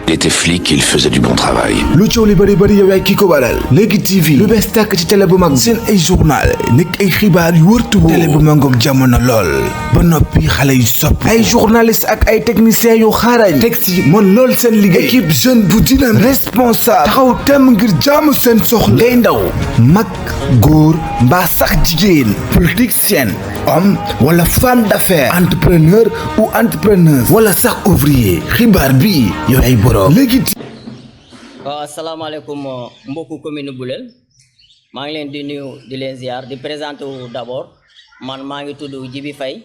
Il était flic, il faisait du bon travail. lu coow li bari bari yow yaay ki ko waral Léegi TV lu bees tàkk ci télé bu mag seen ay journal nekk ay xibaar yu wërtu télé bu mangoog jamono lool ba noppi xale yu sopp ay journaliste ak ay techniciens yu xaarañ teg ci mën lool seen liggéey équipe jeune bu dynamique responsable taxaw tem ngir jaamu seen soxla ngay ndaw mag góor mbaa sax jigéen politicien homme wala femme d'affaires entrepreneur ou entrepreneuse wala sax ouvrier xibaar bi yow ay Léegi waaw asalaamaaleykum mbokku commune Boulel maa ngi leen di nuyu di leen ziar di présenter wu d'abord man maa ngi tudd Djibi Faye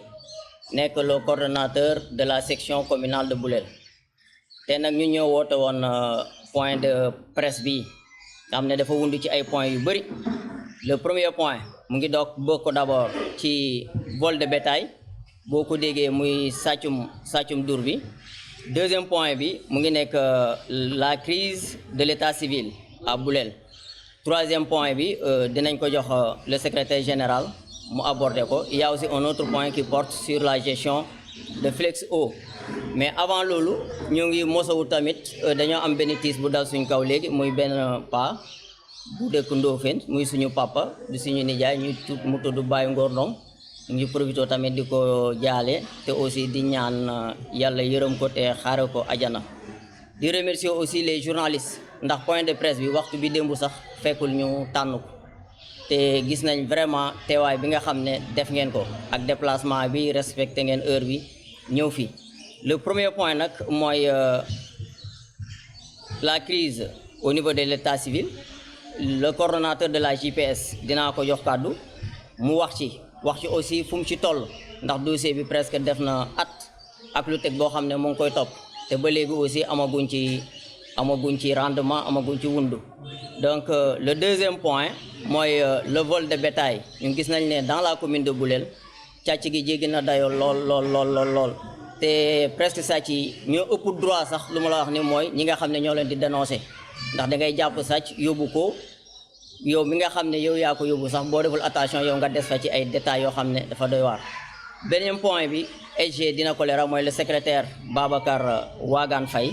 nekk le coordonnateur de la section communale de Boulel te nag ñu ñëw woote woon point de presse bi nga xam ne dafa wundu ci ay points yu bëri le premier point mu ngi bokk d'abord ci vol de bétail boo ko déggee muy sàccum dur bi. Deuxième point bi mu ngi nekk la crise de l'état civil à Boulel. Troisième point bi dinañ ko jox le secrétaire général mu aborder ko. Il y a aussi un autre point qui porte sur la gestion de Flex'Eau. Mais avant loolu ñu ngi mosawu tamit dañoo am benn tiis bu dal suñ kaw léegi muy benn pa bu dëkk Ndofène muy suñu papa di suñu nijaay mu tudd Baye Ngor Ndong ngi profité tamit di ko jaale te aussi di ñaan yàlla yërëm ko te xaare ko ajana di remercier aussi les journalistes ndax point de presse bi waxtu bi démb sax fekkul ñu tànn ko te gis nañ vraiment teewaay bi nga xam ne def ngeen ko ak déplacement bi respecté ngeen heure bi ñëw fi le premier point nag mooy la crise au niveau de l'état civil le coordonnateur de la JPS dinaa ko jox kàddu mu wax ci aussi fu mu ci toll ndax dossier bi presque def na at ak lu teg boo xam ne mu ngi koy topp te ba léegi aussi amaguñ ci rendement amaguñ ci wundu donc le deuxième point mooy le vol de bétail ñu gis nañ ne dans la commune de Boulel càcc gi jéggi na dayoo lool te presque sàcc yi ñoo ëpp droit sax lu ma la wax ni mooy ñi nga xam ne ñoo leen di dénoncer ndax da ngay jàpp sàcc yóbbu ko yow mi nga xam ne yow yaa ko yóbbu sax boo deful attention yow nga des fa ci ay détails yoo xam ne dafa doy waar. beneen point bi SG dina ko leeral mooy le secrétaire Babacar Wagane Faye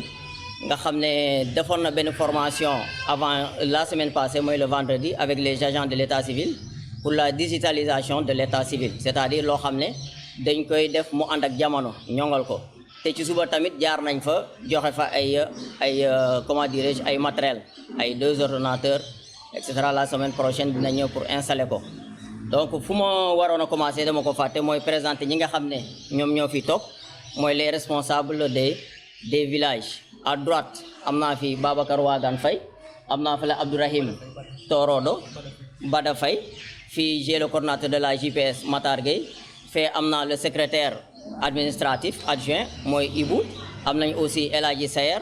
nga xam ne defoon na benn formation avant la semaine passée mooy le vendredi avec les agents de l'état civil pour la digitalisation de l'état civil c'est-à-dire loo xam ne dañ koy def mu ànd ak jamono ñongal ko te ci suba tamit jaar nañ fa joxe fa ay comment dirais-je ay matériel ay 2 ordinateurs etc. La semaine prochaine dina ñëw pour installer ko donc fu ma waroon a commencer dama ko fàtte mooy présenter ñi nga xam ne ñoom ñoo fi toog mooy les responsables des villages à droite am naa fi Babacar Wagane Faye am naa fi la Abdourahim Torodo Bada Faye fii j'ai le coordonnateur de la JPS Matar Gueye fee am naa le secrétaire administratif adjoint mooy Ibou am nañ aussi El Hadji Sayer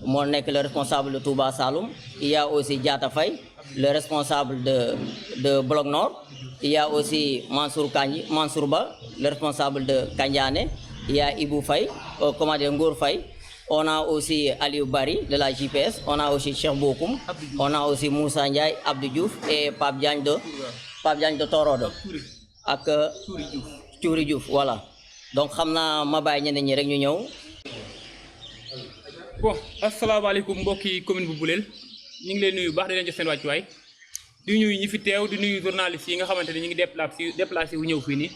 moo nekk le responsable de Touba Saloum il y a aussi Diata Faye le responsable de Bloc Nord. Il y a aussi Mansour Ba, le responsable de Kandiane. Il y a Ibou Faye, Ngour Faye. On a aussi Aliou Bari de la JPS. On a aussi Cheikh Bokoum. On a aussi Moussa Ndiaye, Abdou Diouf et Pape Diagne de Torodo. Ak Touri Diouf, voilà. Donc xamna ma bay ñeneen ñi rek ñu ñëw. Bon, asalaamaaleykum mbokki commune bu Boulel. ñu ngi leen nuyu baax di leen jox seen wàccuwaay di nuyu ñi fi teew di nuyu journalistes yi nga xamante ne ñu ngi déplacé wu ñëw fii nii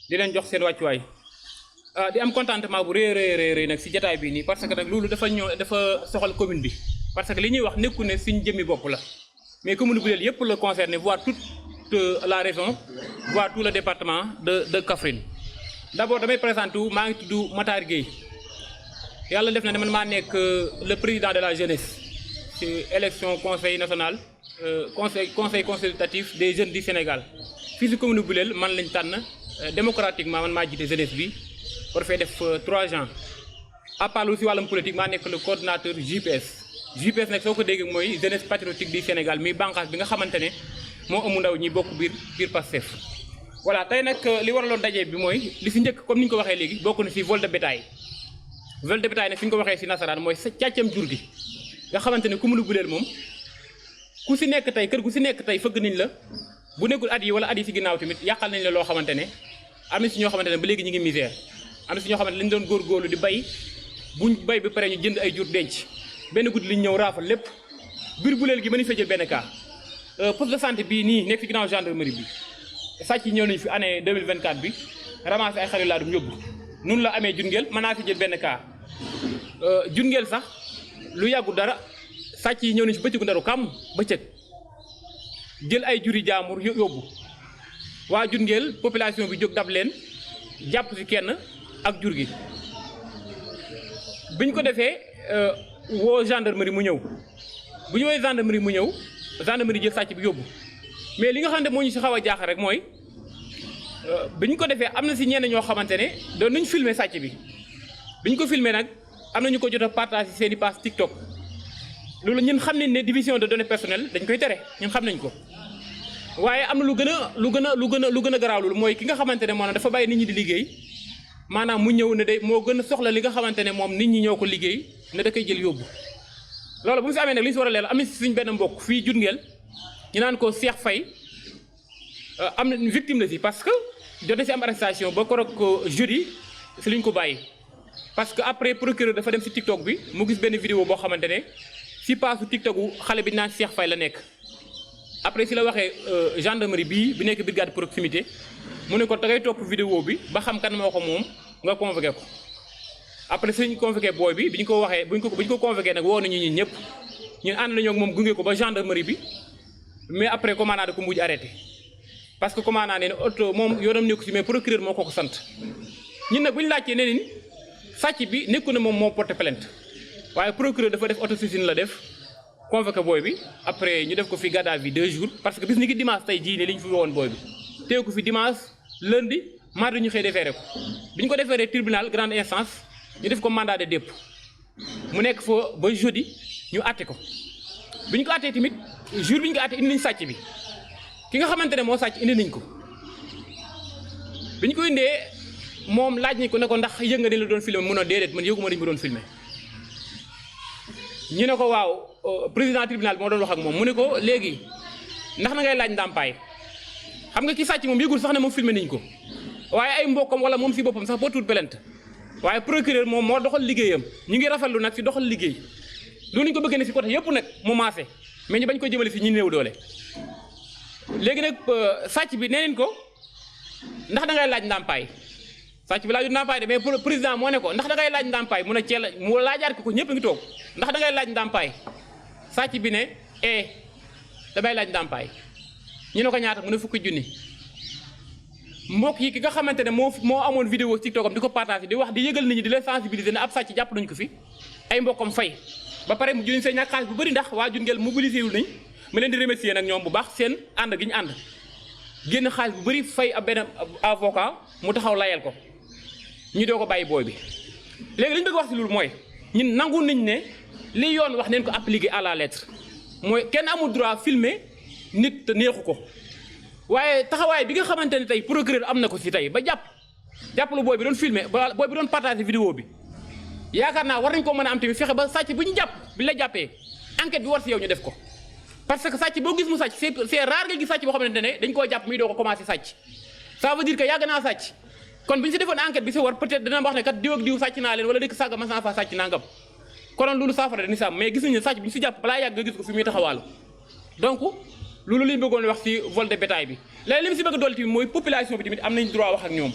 di leen jox seen wàccuwaay di am contentement bu rëy nag si jotaay bii nii parce que nag loolu dafa soxal commune bi parce que li ñuy wax nekku ne suñ jëmmi bopp la mais commune Boulel yëpp la concerné voire toute la région voire tout le département de Kaffrine d'abord damay présenté wu maa ngi tudd Matar Gueye yàlla def na ne man maa nekk le président de la jeunesse ci élection conseil national conseil consultatif des jeunes du Sénégal fii ci commune Boulel man lañ tànn démocratiquement man maa jiite jeunesse bi pour fay def 3 ans à part aussi wàllum politique maa nekk le coordonnateur JPS nag soo ko déggee mooy jeunesse patriotique du Sénégal mi bànqaas bi nga xamante ne moo ëmb ndaw ñi bokk biir Pastef voilà tey nag li waraloon daje bi mooy li ci njëkk comme ni ñu ko waxee léegi bokk na ci vol de bétail nag fi ñu ko waxee ci nasaraan mooy càccam jur gi nga xamante ne commune Boulel moom ku ci nekk tey kër gu ci nekk tey fëgg nañ la bu nekkul at yi wala at yi ci ginnaaw tamit yàqal nañ la loo xamante ne am na ci ñoo xamante ne ba léegi ñu ngi misère am na ci ñoo xamante ne lañ doon góorgóorlu di bay buñ bay bi pare ñu jënd ay jur denc benn guddi li ñu ñëw raafal lépp biir buleel gi mën nañu fa jël benn cas poste de santé bii nii nekk ci ginnaaw gendarmerie bi sàcc yi ñëw nañu fi année 2024 bi ramassé ay xarit laa dum yóbbu nun la amee Diourbel mën naa fi jël benn cas Diourbel sax lu yàggu dara sàcc yi ñëw nañu fi bëccëgu ndaru kàmm bëccëg jël ay juri jaamur yóbbu waa Diourbel population bi jóg dab leen jàpp ci kenn ak jur gi biñ ko defee woo gendarmerie mu ñëw bu ñu woowee gendarmerie mu ñëw gendarmerie jël sàcc bi yóbbu mais li nga xam ne moo ñu si xaw a jaaxal rek mooy biñ ko defee am na si ñenn ñoo xamante ne doon nañ filmer sàcc bi biñ ko filmer nag am na ñu ko jot a partage seen i page TikTok loolu ñun xam nañ ne division de données personnelles dañ koy tere ñun xam nañ ko waaye am na lu gën a garaaw loolu mooy ki nga xamante ne moom dafa bàyyi nit ñi di liggéey maanaam mu ñëw ne day moo gën a soxla li nga xamante ne moom nit ñi ñoo ko liggéey ne da koy jël yóbbu loolu bu mu fi amee nag li ñu si war a leeral am na si suñ benn mbokk fii Diourbel ñu naan ko Cheikh Faye am na victime la si parce que jot na si am arrestation ba korog jeudi si luñ ko bàyyi parce que après procureur dafa dem si TikTok bi mu gis benn vidéo boo xamante ne si paasu TikTok wu xale bi naan Cheikh Faye la nekk après si la waxee gendarmerie bii bi nekk brigade proximité mu ne ko da ngay topp vidéo bi ba xam kan moo ko moom nga convoqué ko après suñ convoqué booy bi bi ñu ko waxee bu ñu ko convoqué nag woo nañu ñun ñëpp ñun ànd nañoo ak moom gunge ko ba gendarmerie bi mais après commandant da ko mujj arrêté parce que commandant nee na oto moom yoonam nekku si mais procureur moo ko sant ñun nag bu ñu laajtee nee nañ sàcc bi nekku na moom moo porté plainte waaye procureur dafa def autosaisine la def convoqué booy bi après ñu def ko fi garde à vue 2 jours parce que bis ni ki dimanche tey jii ne li ñu fi woon booy bi teew ko fi dimanche lundi mardi ñu xëy defeere ko bi ñu ko defeeree tribunal grande instance ñu def ko mandat de dépôt mu nekk fa ba jeudi ñu àtte ko bi ñu ko àttee tamit jour bi ñu ko àttee indi nañ sàcc bi ki nga xamante ne moo sàcc indi nañ ko bi ñu ko indee moom laaj nañ ko ne ko ndax yëg nga ni la doon filmé mun a déedéet man yëguma dañ ma doon filmé ñu ne ko waaw président tribunal bi moo doon wax ak moom mu ne ko léegi ndax na ngay laaj ndàmpaay xam nga ki sàcc moom yëgul sax ne moom filmé nañ ko waaye ay mbokkam wala moom si boppam sax boo tuut plainte waaye procureur moom moo doxal liggéeyam ñu ngi rafetlu nag si doxal liggéey loolu ñu ko bëggee ne si côté yëpp nag mu maase mais ñu bañ ko jëmale si ñi néew doole léegi nag sàcc bi nee nañ ko ndax da ngay laaj ndàmpaay sàcc bi laajut ndàmpaay de mais président moo ne ko ndax da ngay laaj ndàmpaay mu ne ceel mu laajaat ko ñëpp ngi toog ndax da ngay laaj ndàmpaay sàcc bi ne damay laaj ndàmpaay ñu ne ko ñaata mu ne fukki junni mbokk yi ki nga xamante ne moo amoon vidéo TikTok am di ko partagé di wax di yëgal nit ñi di leen sensibiliser ne ab sàcc jàpp nañu ko fi ay mbokkam fay ba pare mu jëriñ seen ñàkk xaalis bu bëri ndax waa Diourbel mobilisé wul nañ ma leen di remercier nag ñoom bu baax seen ànd gi ñu ànd génn xaalis bu bëri fay ab benn avocat mu taxaw layal ko ñu doo ko bàyyi booy bi léegi li ñu bëgg wax si loolu mooy ñun nangu nañ ne li yoon wax neen ko appliquer à la lettre mooy kenn amul droit filmer nit te neexu ko waaye taxawaay bi nga xamante ne tey procureur am na ko si tey ba jàppalu booy bi doon filmer ba booy bi doon partager vidéo bi yaakaar naa war nañ ko mën a am tamit fexe ba sàcc bu ñu jàpp bi la jàppee enquête bi war si yow ñu def ko parce que sàcc boo gis mu sàcc c'est rare nga gis sàcc boo xamante ne dañ koo jàpp muy doo ko commencé sàcc ça veut dire que yàgg naa sàcc kon bi ñu si defoon enquête bi si war peut-être dina wax ne kat diw ak diw sàcc naa leen wala dëkk sàgga mas naa fa sàcc nangam konoon loolu saafara dañuy sàmm mais gis nañu ne sàcc bi ñu si jàpp balaa yàgg nga gis ko fi muy taxawaalu donc loolu li ñu bëggoon wax ci vol de bétail bi léegi li mu si bëgg a dolli tamit mooy population bi tamit am nañ droit wax ak ñoom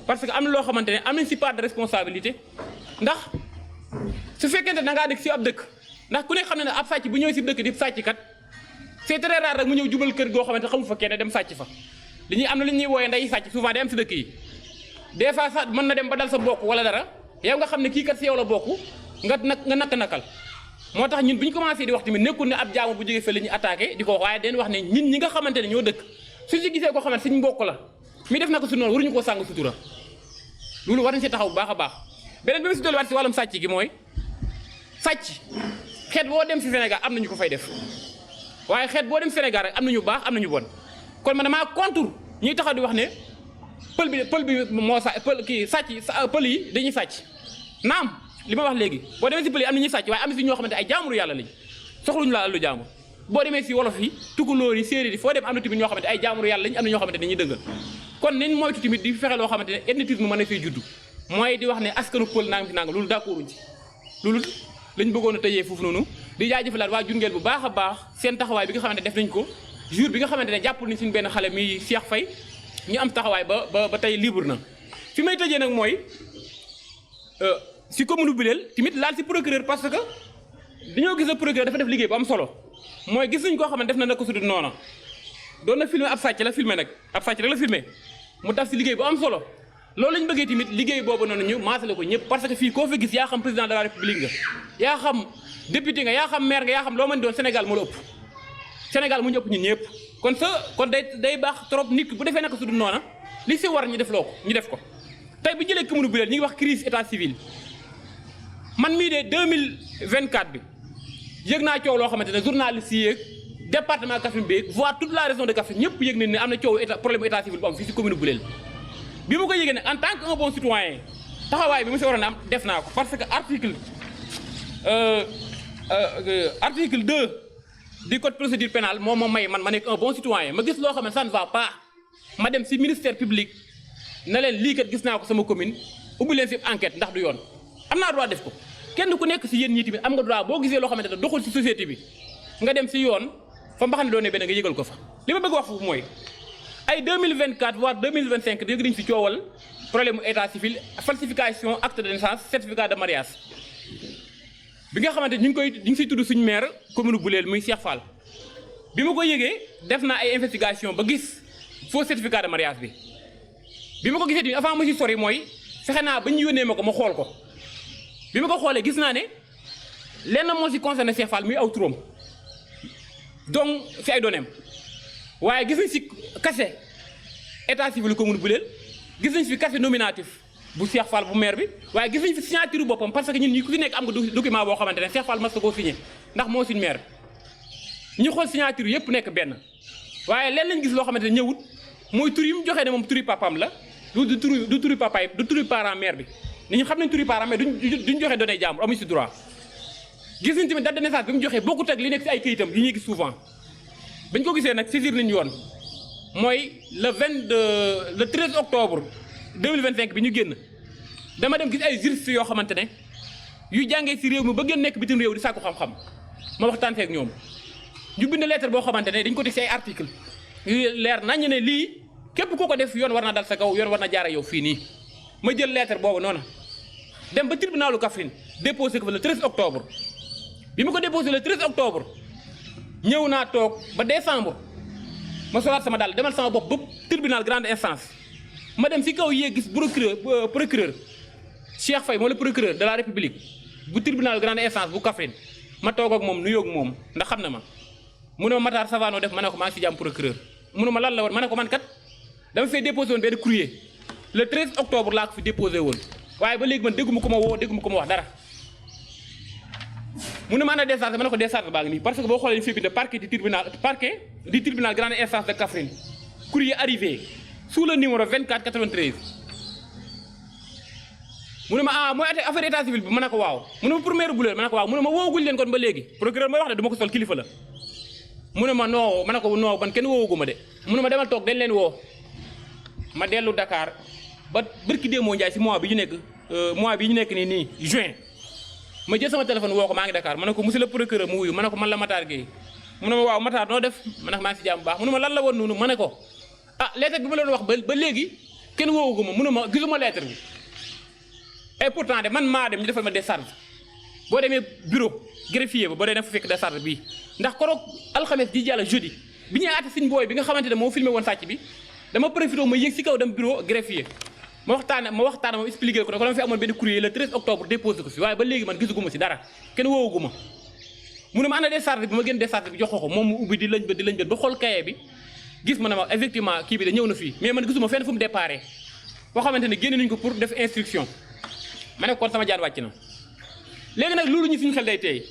parce que am na loo xamante ne am nañ si part de responsabilité ndax su fekkente da ngaa dëkk si ab dëkk ndax ku ne xam ne ne ab sàcc bu ñëw si dëkk di sàcc kat c'est très rare rek mu ñëw jubal kër goo xamante xamu fa kenn dem sàcc fa li ñuy am na li ñuy wooyee nday sàcc souvent day am si dëkk yi des fois sax mën na dem ba dal sa bokk wala dara yow nga xam ne kii kat si yow la bokk nga nakk-nakal moo tax ñun bi ñu commencé di wax tamit nekkul ne ab jaamu bu jógee fa la ñuy attaqué di ko wax waaye den wax ne ñun ñi nga xamante ne ñoo dëkk su si gisee koo xamante suñu mbokk la mi def na ko su noonu waruñu koo sàng sutura loolu war nañ si taxaw bu baax a baax beneen bi ma si dolliwaat si wàllum sàcc gi mooy sàcc xeet boo dem si Sénégal am nañu ko fay def waaye xeet boo dem Sénégal rek am nañu baax am nañu bon kon man damaa contre ñuy taxaw di wax ne pël bi moo pël yi dañuy sàcc naam li ma wax léegi boo demee si pël yi am na ñuy sàcc waaye am na si ñoo xamante ay jaamuru yàlla lañ soxluñu la lu jaamur boo demee si wolof yi tukulóor yi séeréer yi foo dem am na tamit ñoo xamante ay jaamuru yàlla lañ am na ñoo xamante dañuy dëngal kon nañ moytu tamit di fexe loo xamante ne ethnicisme mën na fay juddu mooy di wax ne askanu pël nangam ci nangam loolu d'accorduñ ci loolu lañ bëggoon a tëjee foofu noonu di jaajëfalaat waa Diourbel bu baax a baax seen taxawaay bi nga xamante ne def nañ ko jour bi nga xamante ne jàppul ni suñu benn xale mi Cheikh Faye ñu am taxawaay ba tey libre na fi may tëjee nag mooy si commune bu Boulel tamit laal si procureur parce que dañoo gis ne procureur dafa def liggéey bu am solo mooy gis nañ koo xam ne def na naka sudul noona doon na filmer ab sàcc la filmer nag ab sàcc rek la filmer mu daf si liggéey bu am solo loolu lañ bëggee tamit liggéey boobu noonu ñu maasale ko ñëpp parce que fii koo fi gis yaa xam président de la république nga yaa xam député nga yaa xam maire nga yaa xam loo mën doon Sénégal moo la ëpp Sénégal mu ñu ëpp ñun ñëpp kon day baax trop nit bu defee naka sudul noona li si war ñu def loo ko ñu def ko tey bu jëlee commune bu Boulel ñu ngi wax crise état civil man mii de 2024 bi yëg naa coow loo xamante ne journaliste yi yeeg département Kaffrine bi voire toute la région de Kaffrine ñëpp yëg nañ ne am na coow problème état civil bu am fii si commune bu Boulel bi ma ko yëgee nag en tant que un bon citoyen taxawaay bi mu si waroon a am def naa ko parce que article 2 du code procédure pénale moom moo may man ma nekk un bon citoyen ma gis loo xam ne ça ne va pas ma dem si ministère public na leen lii kat gis naa ko sama commune ubbi leen si enquête ndax du yoon am naa droit def ko kenn ku nekk si yéen ñii tamit am nga droit boo gisee loo xamante ne doxul si société bi nga dem si yoon fa mbaxane doone benn nga yëgal ko fa li ma bëgg wax foofu mooy ay 2024 voire 2025 dégg nañ si coowal problème état civil falsification acte de naissance certificat de mariage bi nga xamante ñu ngi siy tudd suñu maire commune Boulel muy Cheikh Fall bi ma ko yëgee def naa ay investigation ba gis faux certificat de mariage bi ma ko gisee tamit avant ma si sori mooy fexe naa ba ñu yónnee ma ko ma xool ko bi ma ko xoolee gis naa ne lenn moo si concerné Cheikh Fall muy aw turam donc si ay données waaye gis nañ si casier état civil commune Boulel gis nañ fi casier nominatif bu Cheikh Fall bu maire bi waaye gis nañ fi signature boppam parce que ñun ñi ku si nekk am nga document boo xamante ne Cheikh Fall mas na koo signé ndax moo suñ maire ñu xool signature yëpp nekk benn waaye leen lañ gis loo xamante ne ñëwut mooy tur yi mu joxee ne moom turi papam la du turi papaay du turi parent maire bi nit ñi xam nañ turi parent mais duñ joxe données jàmbur amuñ si droit gis nañ tamit date de naissance bi mu joxee bokkut ak li nekk si ay këyitam yi ñuy gis souvent bañ ko gisee nag saisir nañu yoon mooy le 13 octobre 2025 bi ñu génn dama dem gis ay juristes yoo xamante ne yu jàngee si réew mi ba gën nekk bitim réew di sàkku xam-xam ma waxtaan feek ñoom ñu bind lettre boo xamante ne dañ ko teg si ay article yu leer nañ ne lii képp ku ko def yoon war na dal sa kaw yoon war na jaara yow fii nii ma jël lettre boobu noonu dem ba tribunalu Kaffrine déposé ko fa le 13 octobre bi ma ko déposé le 13 octobre ñëw naa toog ba décembre ma solaat sama daal demal sama bopp ba tribunal grande instance ma dem si kaw yee gis procureur Cheikh Faye moo la procureur de la république bu tribunal grande instance bu Kaffrine ma toog ak moom nuyoo ak moom ndax xam na ma mu ne ma Matar Savano def ma ne ko maa ngi si jàmm procureur mu ne ma lan la woon ma ne ko man kat dama fee déposé woon benn courrier le 13 octobre laa ko fi déposé woon waaye ba léegi man dégguma ko ma woo dégguma ko ma wax dara mu ne ma ana décharge ma ne ko décharge baa ngi nii parce que boo xoolee ñu fi bind parquet du tribunal grande instance de Kaffrine courrier arrivé sous le numéro 2493 mu ne ma ah mooy affaire état civil bi ma ne ko waaw mu ne ma première Boulel ma ne ko waaw mu ne ma woowagul leen kon ba léegi procureur mooy wax ne du ma ko sol kilifa la mu ne ma non ma ne ko non man kenn woowaguma de mu ne ma demal toog dañ leen woo ma dellu Dakar ba bërki déemoo Njaay si mois bi ñu nekk nii juin ma jël sama téléphone woo ko maa ngi Dakar ma ne ko monsieur le procureur mu wuyu ma ne ko man la Matar Gueye mu ne ma waaw Matar noo def ma ne ko maa ngi si jàmm bu baax mu ne ma lan la woon noonu ma ne ko ah lettre bi ma leen wax ba léegi kenn woowaguma mu ne ma gisuma lettre bi et pourtant de man maa dem ñu defal ma décharge boo demee bureau greffier ba boo dee fa fekk décharge bii ndax koroog alxames ji jàll jeudi bi ñuy àtte suñ booy bi nga xamante ne moo filmé woon sàcc bi dama profité ma yéeg si kaw dem bureau greffier ma waxtaan ma expliqué ko ne ko dama fi amoon benn courrier le 13 octobre déposé ko fi waaye ba léegi man gisuguma si dara kenn woowaguma mu ne ma ana décharge bi ma gën décharge bi jox ko moom mu ubbi di lañ bët ba xool kaye bi gis ma ne ma effectivement kii bi da ñëw na fii mais man gisuma fenn fu mu déparé boo xamante ne génne nañ ko pour def instruction ma ne kon sama jaan wàcc na léegi nag loolu ñu suñu xel day tey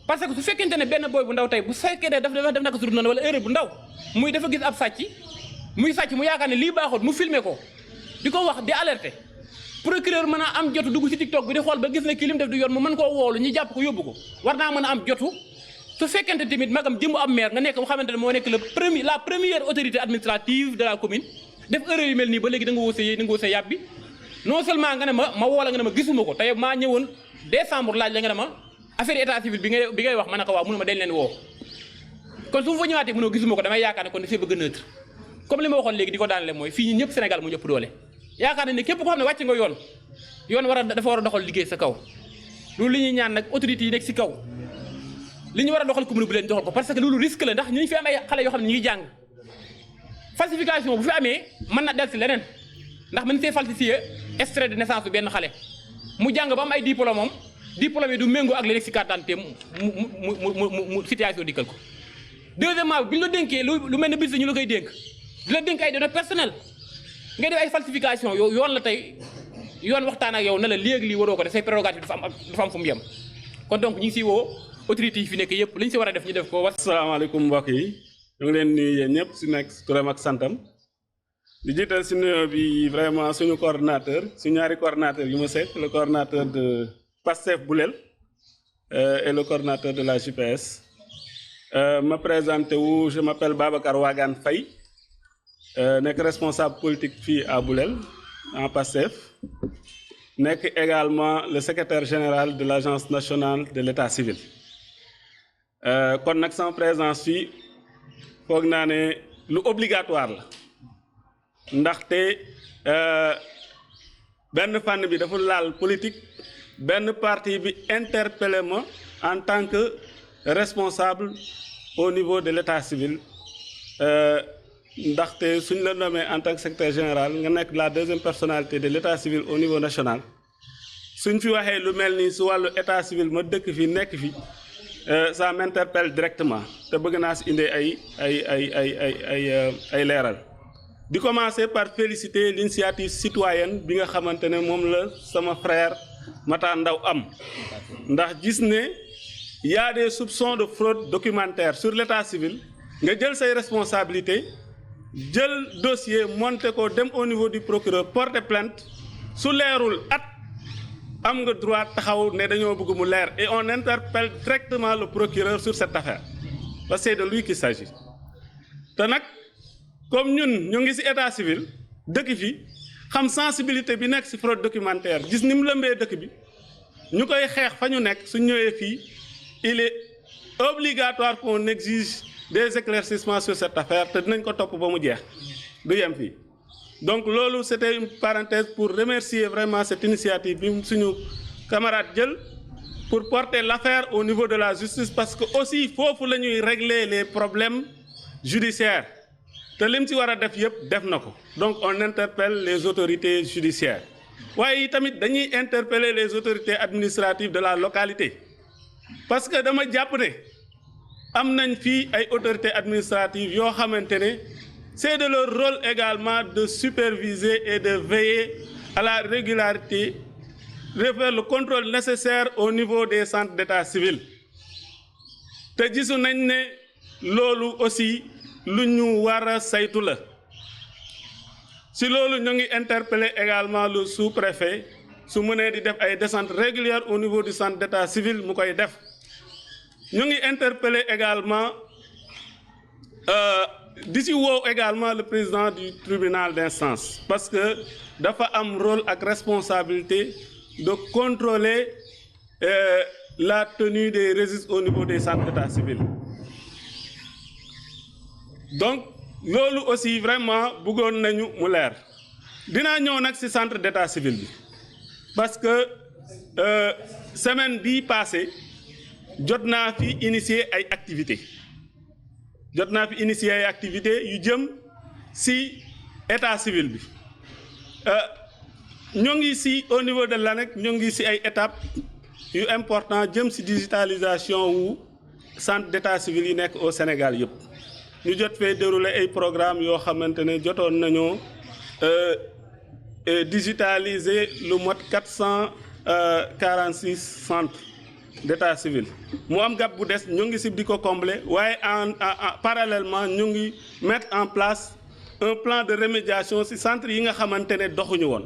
parce que su fekkente ne benn booy bu ndaw tey bu fekkee ne def naka sur noonu wala erreur bu ndaw muy dafa gis ab sàcc muy sàcc mu yaakaar ne lii baaxut mu filmer ko di ko wax di alerter procureur mën a am jotu dugg si TikTok bi di xool ba gis ne kii lim def du yoon mu mën koo woolu ñu jàpp ko yóbbu ko war naa mën a am jotu su fekkente tamit magam jëmu am maire nga nekk mu xamante ne moo nekk la première autorité administrative de la commune def erreur yu mel nii ba léegi da nga woo sa yàbbi non seulement nga ne ma woo la nga ne ma gisuma ko tey maa ñëwoon décembre laaj la nga ne ma affaire état civil bi ngay wax ma ne ko waaw mënuma dañ leen woo kon su ma fa ñëwaatee mënoo gisuma ko damay yaakaar ne kon dafay bëgg neutre comme li ma waxoon léegi di ko daanale mooy fii ñun ñëpp Sénégal mu ñëpp doole yaakaar nañ ne képp koo xam ne wàcc nga yoon dafa war a doxal liggéey sa kaw loolu li ñuy ñaan nag autorités yi nekk si kaw li ñu war a doxal commune bu leen doxal ko parce que loolu risque la ndax ñu ngi fi am ay xale yoo xam ne ñu ngi jàng falsification bu fi amee mën na del si leneen ndax mën see falsifier extrait de naissance bu benn xale mu jàng ba am ay diplôme moom diplôme yi du méngoo ak li nekk si carte d'identité mu situation dikkal ko deuxièmement bi ñu la dénkee lu mel ne bis ñu la koy dénk di la dénk ay données personnelles ngay def ay falsification yoon la tey yoon waxtaan ak yow ne la léegi lii waroo ko def say prérogative dafa am fu mu yem kon donc ñu ngi si woo autorités yi fi nekk yëpp li ñu si war a def ñu def ko. asalaamaaleykum mbokk yi ñu ngi leen nuyu yéen ñëpp si nekk turam ak santam di jiital si nuyoo bi vraiment suñu coordonnateur su ñaari coordonnateur yu ma seet le coordonnateur de Pastef Boulel et le coordonnateur de la JPS. Ma présenté wu je m'appelle Babacar Wagane Faye nekk responsable politique fii à Boulel en Pastef nekk également le secrétaire général de l'agence nationale de l'état civil kon nag sama présence fii foog naa ne lu obligatoire la ndaxte benn fànn bi dafa laal politique benn parti bi interpellé ma en tant que responsable au niveau de l'état civil ndaxte suñ la nommé en tant que secrétaire général nga nekk la deuxième personnalité de l'état civil au niveau national suñ fi waxee lu mel ni su wàllu état civil ma dëkk fi nekk fi ça m'interpelle directement te bëgg naa si indi ay leeral di commencer par féliciter l'initiative citoyenne bi nga xamante ne moom la sama frère Matar Ndaw am ndax gis ne il y a des soupçons de fraude documentaire sur l'état civil nga jël say responsabilités jël dossier monté ko dem au niveau du procureur porter plainte su leerul am nga droit taxaw ne dañoo bëgg mu leer et on interpelle directement le procureur sur cette affaire parce que c'est de lui qu'il s'agit te nag comme ñun ñu ngi ci état civil dëkk fi xam sensibilité bi nekk ci fraude documentaire gis ni mu lëmbee dëkk bi ñu koy xeex fa ñu nekk su ñëwee fii il est obligatoire qu'on exige des éclaircissements sur cette affaire te dinañ ko topp ba mu jeex du yem fii donc loolu c'était une parenthèse pour remercier vraiment cette initiative bi suñu camarade jël pour porter l'affaire au niveau de la justice parce que aussi foofu la ñuy régler les problèmes judiciaires te lim ci war a def yëpp def na ko donc on interpelle les autorités judiciaires waaye tamit dañuy interpeller les autorités administratives de la localité parce que dama jàpp ne am nañ fii ay autorités administratives yoo xamante ne c'est de leur rôle également de superviser et de veiller à la régularité de faire le contrôle nécessaire au niveau des centres d'état civil te gisu nañ ne loolu aussi lu ñu war a saytu la si loolu ñu ngi interpeller également le sous-préfet su mënee di def ay descentes régulières au niveau du centre d'état civil mu koy def ñu ngi interpeller également di ci woo également le président du tribunal d'instance parce que dafa am rôle ak responsabilité de contrôler la tenue des registres au niveau des centres d'état civil donc loolu aussi vraiment bëggoon nañu mu leer dinaa ñëw nag ci centre d'état civil bi parce que semaine bii passée jot naa fi initier ay activités yu jëm ci état civil bi ñoo ngi ci au niveau de l'ANEC ñoo ngi ci ay étapes yu important jëm ci digitalisation wu centre d'état civil yi nekk au Sénégal yëpp ñu jot fee dérouler ay programmes yoo xamante ne jotoon nañoo digitaliser lu mot 446 centres d'état civil mu am gap bu des ñu ngi ci di ko combler waaye parallèlement ñu ngi mettre en place un plan de remédiation ci centres yi nga xamante ne doxuñu woon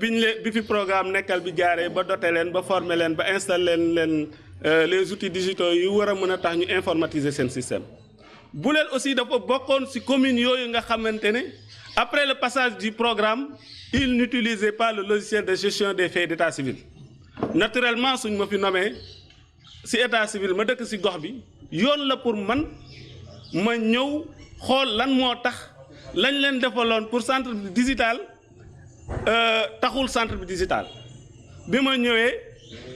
bi fi programme nekkal bi jaaree ba doter leen ba former leen ba installer leen les outils digitaux yu war a mën a tax ñu informatiser seen système Boulel aussi dafa bokkoon ci communes yooyu nga xamante ne après le passage du programme ils n'utilisaient pas le logiciel de gestion des faits d'état civil naturellement suñ ma fi nommé ci état civil ma dëkk ci gox bi yoon la pour man ma ñëw xool lan moo tax lañ leen defaloon pour centre bi digital taxul centre bi digital bi ma ñëwee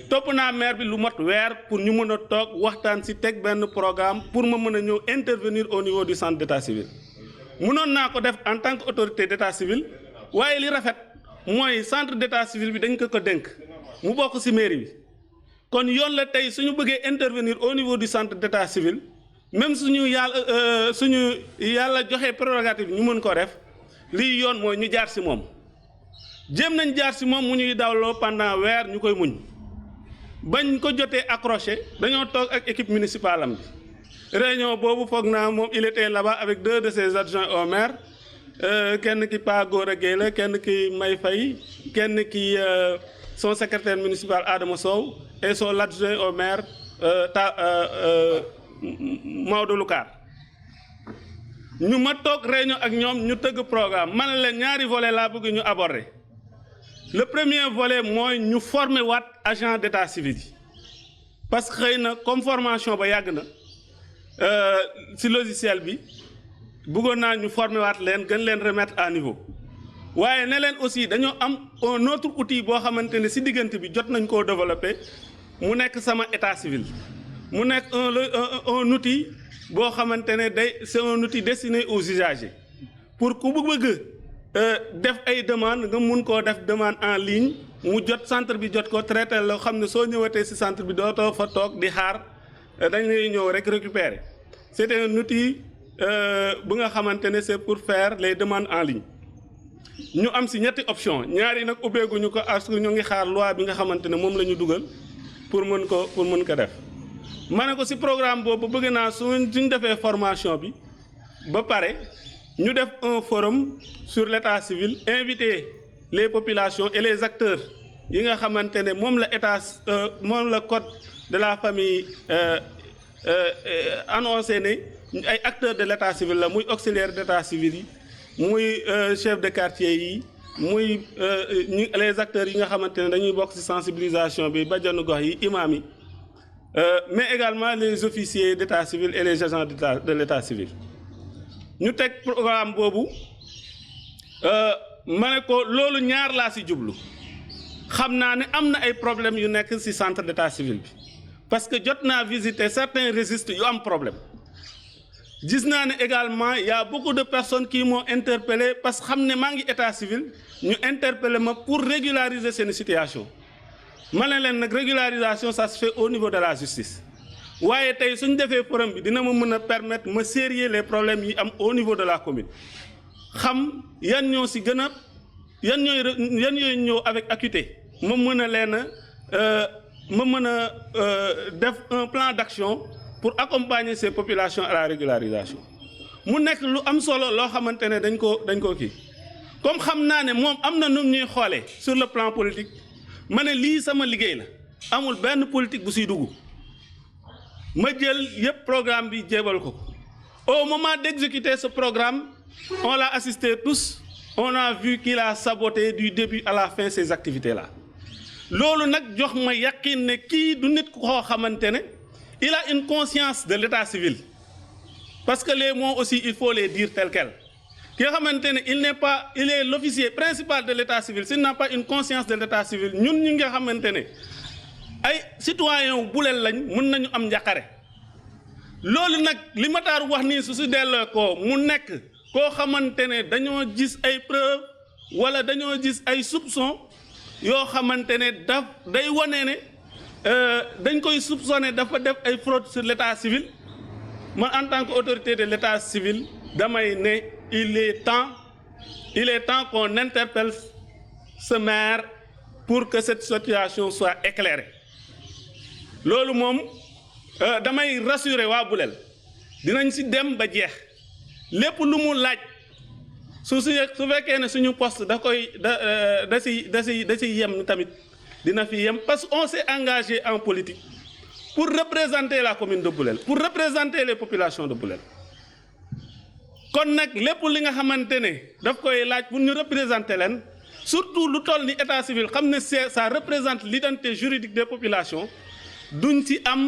topp naa maire bi lu mot weer pour ñu mën a toog waxtaan ci teg benn programme pour ma mën a ñëw intervenir au niveau du centre d'état civil mënoon naa ko def en tant que autorité d'état civil waaye li rafet mooy centre d'état civil bi dañ ko dénk mu bokk ci mairie bi kon yoon la tey suñu bëggee intervenir au niveau du centre d'état civil même suñu yàlla joxe prérogative ñu mën ko def lii yoon mooy ñu jaar ci moom jéem nañ jaar ci moom mu ñuy dawloo pendant weer ñu koy muñ bañ ko jotee accroché dañoo toog ak équipe municipale am bi réunion boobu foog naa moom il était là-bas avec 2 de ses adjoints au maire kenn ki Pa Gora Gueye la kenn ki May Faye kenn ki son secrétaire municipal Adama Sow et son adjoint au maire Maodo Lukaar ñu ma toog réunion ak ñoom ñu tëgg programme man leen ñaari volet laa bëgg ñu aborder le premier volet mooy ñu former waat agent d'état civil yi parce que xëy na comme formation ba yàgg na ci logiciel bi bëggoon naa ñu former waat leen gën leen remettre à niveau waaye ne leen aussi dañoo am un autre outil boo xamante ne ci diggante bi jot nañ koo développer mu nekk sama état civil mu nekk un outil boo xamante ne c'est un outil destiné aux usagers pour ku bëgg def ay demande nga mun koo def demande en ligne mu jot centre bi jot ko traité la xam ne soo ñëwatee ci centre bi dootoo fa toog di xaar dañ lay ñëw rek récupérer c'est un outil bu nga xamante ne c'est pour faire les demandes en ligne ñu am ci ñetti option ñaari nag ubbeeguñu ko parce que ñu ngi xaar loi bi nga xamante ne moom la ñu dugal pour mën ko def ma ne ko ci programme boobu bëgg naa suñ defee formation bi ba pare ñu def un forum sur l'état civil inviter les populations et les acteurs yi nga xamante ne moom la code de la famille annoncé ne ay acteurs de l'état civil la muy auxiliaire d'état civil yi muy chef de quartier yi muy les acteurs yi nga xamante ne dañuy bokk ci sensibilisation bi bajanu gox yi imam yi mais également les officiers d'état civil et les agents de l'état civil ñu teg programme boobu ma ne ko loolu ñaar laa ci jublu xam naa ne am na ay problèmes yu nekk ci centre d'état civil bi parce que jot naa visiter certains registres yu am problème gis naa ne également il y a beaucoup de personnes qui m'ont interpellé parce que xam ne maa ngi état civil ñu interpellé ma pour régulariser seen situation ma ne leen nag régularisation ça se fait au niveau de la justice waaye tey suñ defee forum bi dina ma mën a permettre ma sérier les problèmes yi am au niveau de la commune xam yan ñoo ci gën a yan yooyu ñëw avec acuité ma mën a leen def un plan d'action pour accompagner ces populations à la régularisation mu nekk lu am solo loo xamante ne dañ ko kii comme xam naa ne moom am na nu ñuy xoolee sur le plan politique ma ne lii sama liggéey la amul benn politique bu siy dugg ma jël yépp programme bi jébal ko au moment d'exécuter ce programme on l'a assisté tous on a vu qu'il a saboté du début à la fin ces activités là loolu nag jox ma yaqin ne kii du nit koo xamante ne il a une conscience de l'état civil parce que les mots aussi il faut les dire tels quels ki nga xamante ne il est l'officier principal de l'état civil s'il n'a pas une conscience de l'état civil ñun ñi nga xamante ne ay citoyen buleel lañ mën nañu am njàqare loolu nag li Matar wax nii su delloo ko mu nekk koo xamante ne dañoo gis ay preuves wala dañoo gis ay soupçons yoo xamante ne day wane ne dañ koy soupçonner dafa def ay fraude sur l'état civil man en tant qu'autorité de l'état civil damay ne il est temps qu'on interpelle ce maire pour que cette situation soit éclairée loolu moom damay rassurer waa Boulel dinañ ci dem ba jeex lépp lu mu laaj su fekkee ne suñu poste da ci yem tamit dina fi yem parce qu'on s'est engagé en politique pour représenter la commune de Boulel pour représenter les populations de Boulel kon nag lépp li nga xamante ne daf koy laaj pour ñu représenter leen surtout lu toll ni état civil xam ne ça représente l'identité juridique des populations duñ ci am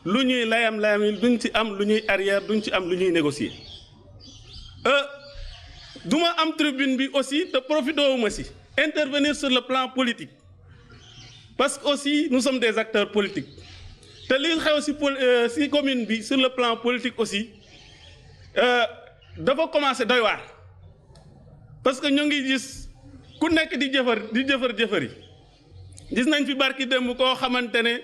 lu ñuy layam duñ ci am lu ñuy arrière duñ ci am lu ñuy négocier duma am tribune bi aussi te profité wu ma si intervenir sur le plan politique parce que aussi nous sommes des acteurs politiques te li xew si commune bi sur le plan politique aussi dafa commencer doy waar parce que ñu ngi gis ku nekk di jëfër gis nañ fi barki démb koo xamante ne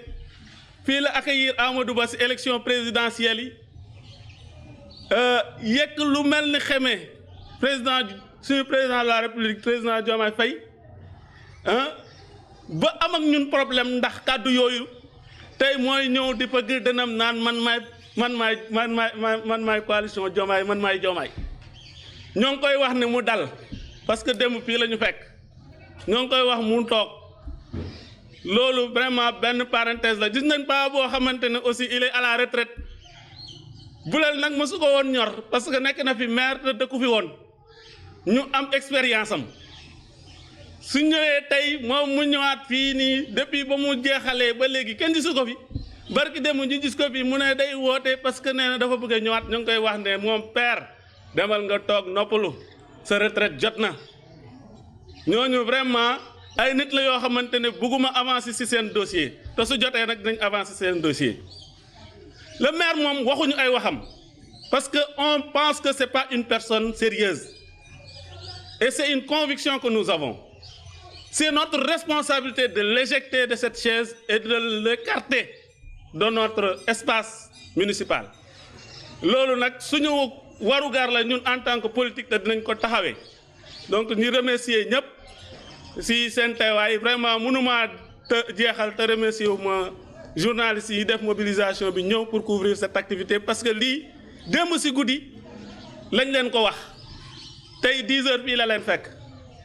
fii la accueillir Amadou Ba si élection présidentielle yi yekk lu mel ni xeme suñu président de la république président Diomaye Faye ba am ak ñun problème ndax kàddu yooyu tey mooy ñëw di fa gër dënam naan man maay coalition Diomaye man maay Diomaye ñoo ngi koy wax ne mu dal parce que démb fii la ñu fekk ñoo ngi koy wax mu toog loolu vraiment benn parenthèse la gis nañ pas boo xamante ne aussi il est à la retraite Boulel nag mësu ko woon ñor parce que nekk na fi maire te dëkku fi woon ñu am expérience am su ñëwee tey moom mu ñëwaat fii nii depuis ba mu jeexalee ba léegi kenn gisu ko fi barki dem ñu gis ko fi mu ne day woote parce que nee na dafa bëgg a ñëwaat ñu ngi koy wax ne moom père demal nga toog noppalu sa retraite jot na ñooñu vraiment ay nit la yoo xamante ne bëgguma avancer ci seen dossier te su jotee nag dinañ avancer seen dossier le maire moom waxuñu ay waxam parce que on pense que c'est pas une personne sérieuse et c'est une conviction que nous avons. C'est notre responsabilité de l'éjecter de cette chaise et de l'écarter de notre espace municipal. Loolu nag suñu warugar la ñun en tant que politique te dinañ ko taxawee donc ñu remercier ñëpp si seen teewaay vraiment mënuma te jeexal te remercier wu ma journalistes yi def mobilisation bi ñëw pour couvrir cette activité parce que lii démb si guddi lañ leen ko wax tey 10 heures fii la leen fekk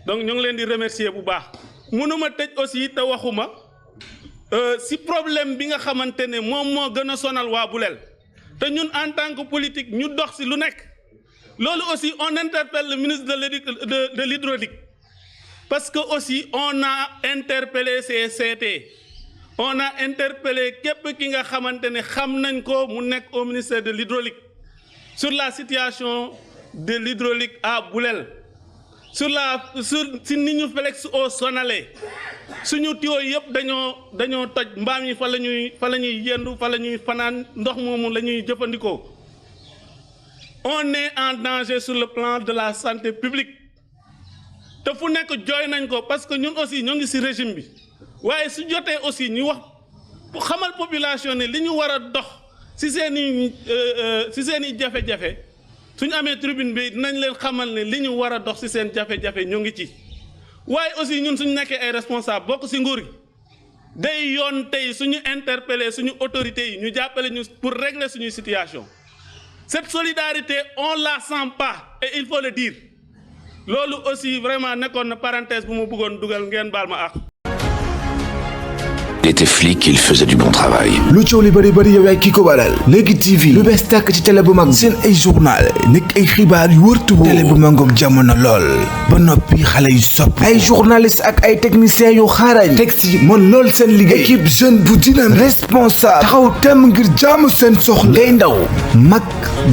donc ñu ngi leen di remercier bu baax mënuma tëj aussi te waxuma si problème bi nga xamante ne moom moo gën a sonal waa Boulel te ñun en tant que politique ñu dox si lu nekk loolu aussi on interpelle le ministre de l'hydraulique parce que aussi on a interpellé CCT on a interpellé képp ki nga xamante ne xam nañ ko mu nekk au ministère de l'hydraulique sur la situation de l'hydraulique à Boulel sur si ni ñu flex au sonalee suñu tuyau yëpp dañoo toj mbaam yi fa la ñuy yendu fa la ñuy fanaan ndox moomu la ñuy jëfandikoo on est en danger sur le plan de la santé publique te fu nekk jooy nañ ko parce que ñun aussi ñoo ngi ci régime bi waaye su jotee aussi ñu wax xamal population ne li ñu war a dox ci seeni jafe-jafe suñu amee tribune bi dinañ leen xamal ne li ñu war a dox ci seen jafe-jafe ñoo ngi ci waaye aussi ñun suñu nekkee ay responsable bokk ci nguur gi day yoon tey suñu interpeller suñu autorités yi ñu jàppale ñu pour régler suñu situation cette solidarité on la sent pas et il faut le dire loolu aussi vraiment nekkoon na parenthèse bu ma bëggoon dugal ngeen baal ma ak. Il était flic, il faisait du bon travail. lu coow li bëri bëri yow yaay kii ko waral Léegi TV lu bees tàkk ci télé bu mag seen ay journal nekk ay xibaar yu wër te wóor télé bu mangoog jamono lool ba noppi xale yu sopp ay journaliste ak ay techniciens yu xaarañ teg ci mën lool seen liggéey équipe jeune bu dynamique responsable taxaw tem ngir jaamu seen soxla ngay ndaw mag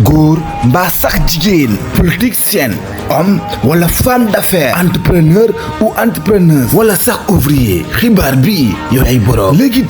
góor mbaa sax jigéen politicien homme wala femme d'affaires entrepreneur ou entrepreneuse wala sax ouvrier xibaar bi yow ay borom Léegi